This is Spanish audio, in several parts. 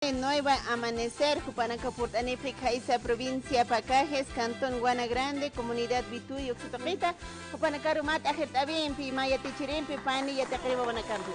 Nueva Amanecer, Jupanacapurt, Anéfrica, esa provincia Pacajes, Cantón Guana Grande, Comunidad Bituy, Oxitoquita, Jupanacarumat, Ajertabin, Pimaya Tichirin, Pipani, Yatacriba, Banacambio.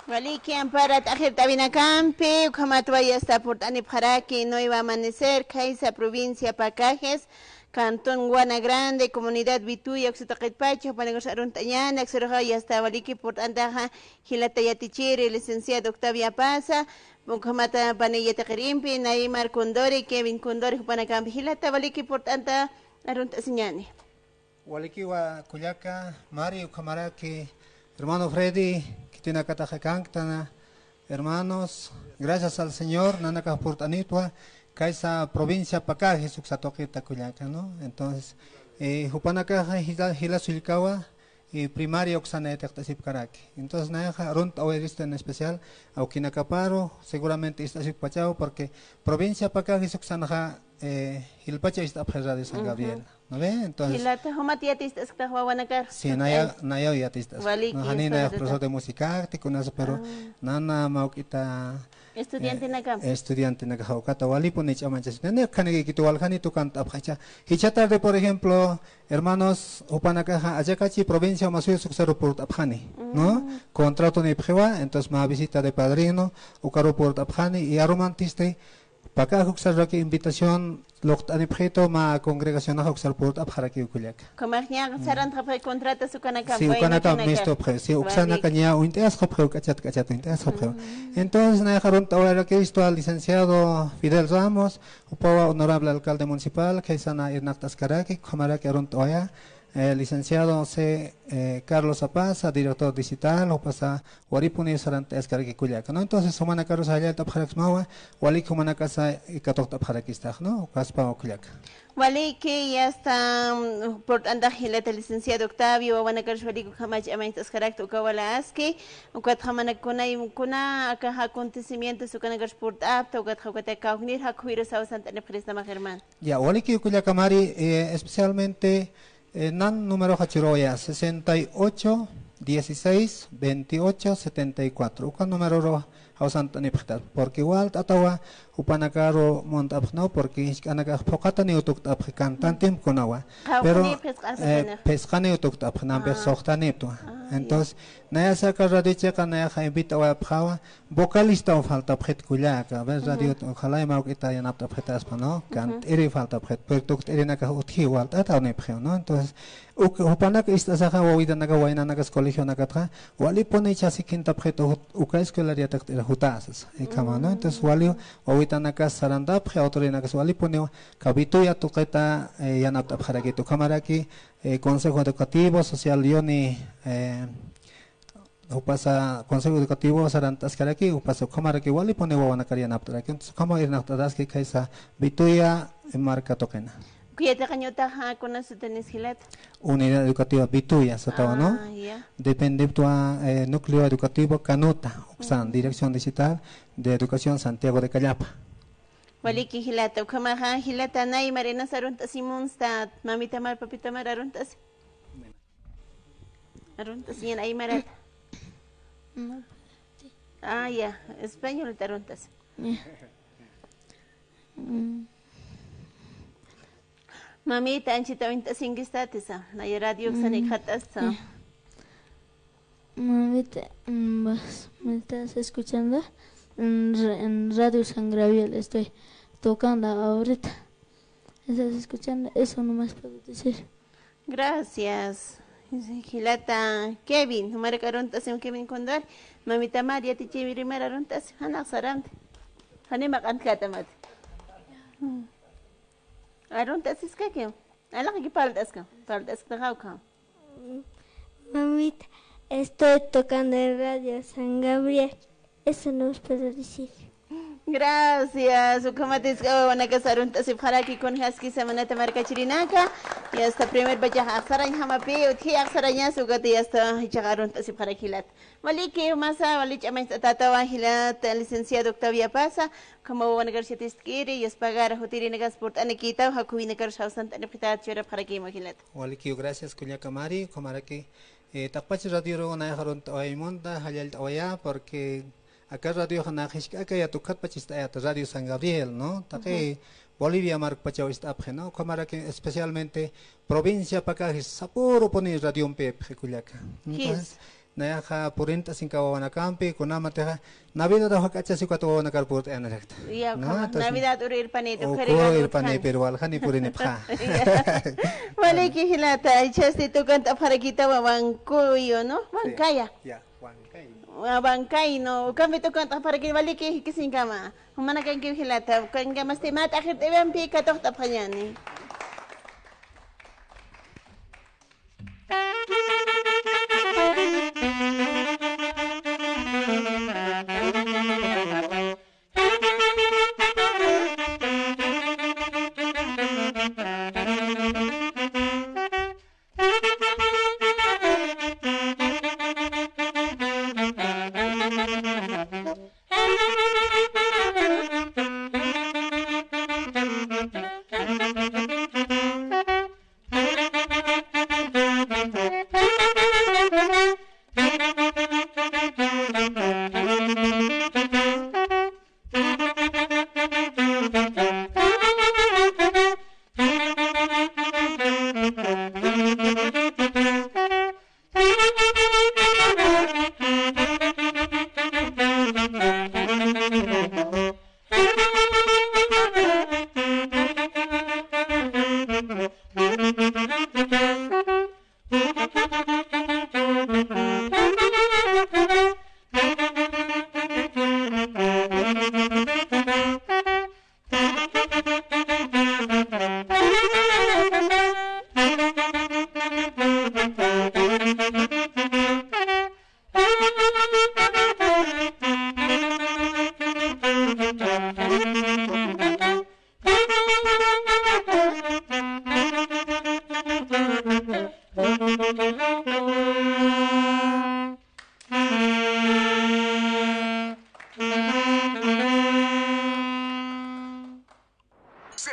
Walikian para Tajertabinacampi, Ujamatwaya está por Anipjaraki, Nueva Amanecer, Caiza, provincia Pacajes, Cantón Guana Grande, Comunidad Bituy, Oxitoquitpacho, Panagos Aruntañana, Exorojaya hasta Waliki por Antaja, Gilatayatichiri, licenciado Octavia Pasa, Ukamata Panilla Tajerimpi, Naimar Condori, Kevin Condori, Jupanacampi, Gilata Waliki por Anta Aruntañani. Waliki wa Cuyaca, Mario Camaraki, hermano Freddy, Kitina Catajacanctana, hermanos, gracias al Señor, Nanaka Portanitwa, Kaisa provincia Pacaje, Suxatoqueta Cuyaca, ¿no? Entonces, Jupanacaja, Gila Sulcawa, y primaria Oxana Tactasipcaraki. Entonces, Naja, Runt Oerista en especial, Auquinacaparo, seguramente está Pachao, porque provincia Pacaje, Suxanaja, Hilpacha está Abjerra de San Gabriel. ¿no ve? Entonces, Hilata homatiatis está Juanakar. sí, naya ya tistas. Waliki, No, hani esto naya de- profesor de música, con eso, pero nana mauquita Estudiante nakam. estudiante na kahawkata wali po ni chamanchas. Nene kanigi kituwal kani tu kanta abhacha. Hichatarde, por ejemplo, hermanos, upanakaja, ayakachi provincia masuyo suksaro por abhani, ¿no? Contrato ni pjewa, entonces ma visita de padrino, ukaro por abhani y aromantiste. Paka huksar raki invitación lokt anipjeto ma congregación a huksar por abharaki ukuliak. Komagnya saran trape contrata su kanakam. Si ukanata misto pre, si uksana kanya uinteas khopre kachat uinteas khopre. Entonces na dejaron ahora que visto al licenciado Fidel Ramos, upawa honorable alcalde municipal, que sana irnaktas karaki, khamaraki aron toya. Licenciado Carlos Apaza, director digital, o pasa Waripuni Sarante Escarque Culiaca, ¿no? Entonces, Somana Carlos Ayala Tapjarax Mawa, Walik Humana Casa y Catok Tapjarakistag, ¿no? Caspa o Culiaca. Wali que ya está por andajileta licenciado Octavio, Wanakar Shwaliku Hamach Amaitas Carácter Kawala Aski, Ukat Hamana Kuna, acá acontecimientos su Kanagar Sport Apta, Ukat Hakata Kaunir, Hakuiro Sao Santa Nepresta Magerman. Ya, Walik Culiaca Mari, especialmente. NAN número Hachiroya 68 16 28 74. Ukan número roja Hausanta Nipchtal. Porque igual Tatawa Upanakaro Montapno, porque Hiskanaka Pokata Neutuktap cantantim Kunawa. Pero Pescane Utuktap, Namber Sohtanipto. Entonces, Naya saca radicheca, Naya invita a Pawa, vocalista o falta Pret Kuliaka, ver radio, ojalá y Mauquita y Anapta Pretaspa, ¿no? Cant, eri falta Pret, pero tú eres Naka Utiwal, Tata Nepio, ¿no? Entonces, Upanaka esta saja, Wawida Naga Waina Nagas Colegio Nakatra, Wali pone chasi quinta Preto, Uka Escolaria Tactila Jutasas, ¿no? Entonces, Wali, Wawita Nagas Sarandap, Autorinagas Wali pone, Kabituya Tuketa, Yanapta Paraquito, Camaraki, Consejo Educativo, Social Yoni, upasa Consejo Educativo Sarantas Karaki, upasa Kamaraki Wali pone Wanakaria Naptaraki, entonces como ir Naptaraski Kaisa Bituya marca Tokena. Kuyata Cañota con su tenis gilet. Unidad Educativa Bituya, Sotava, ¿no? Depende de Núcleo Educativo Canuta, Uxan, Dirección Digital de Educación Santiago de Callapa. Waliki hilata, ukamaha hilata nay marina sarunta simunsta, mamita mar papita mar aruntas. Aruntas yan ay marat. Ah, ya, español taruntas. Mamita anchita vinta singistatisa, nay radio xanikhatasa. Mamita, ¿me estás escuchando? En Radio San Gabriel estoy tocando ahorita. ¿Estás escuchando? Eso nomás puedo decir. Gracias. Hilata Kevin, numara aruntas un Kevin Condor. Mamita María tichi primera aruntas, anak sarante. Hani makan katamat. Aruntas es que alak ki paldas ka ka. Mamita, estoy tocando en Radio San Gabriel. Eso no os puedo decir. Gracias. Ukamatis wanakasaruntas ifharaki con haski semanata marca chirinaka. Y hasta primer baja aksarañ hamapi uthi aksaraña sugati hasta hichagaruntas ifharakilat. Waliki masa walich amais tatawa hilat licenciado Octavio Pasa como wanagarsiatis kiri y espagar hutiri negas port anekita hakuina karshausan anepita chera faraki mahilat. Waliki gracias kunya kamari komaraki tapach radio ro na haron tawaimonda halal tawaya porque acá radio hanajish acá ya tukat pachista ya radio San Gabriel, ¿no? Take Bolivia mark pachao está apje, ¿no? Comaraki especialmente provincia pacajis sapuro poni radio pepe kuliaka. Entonces Nayaja Purinta sin Kawanacampi, Kunamateja, Navidad of Hakachi Kato Nakarput and Rect. Yeah, Navidad Urir Panito, Urir Pane Perual, Hani Purinipha. Maliki Hilata, I just took a Parakita Wankuyo, no? Wankaya. Yeah, Wankay. Wankay, no, come to Kanta Paraki Valiki Kissingama, Humanakan Hilata, Kangamasti Ahit even pick a doctor Payani.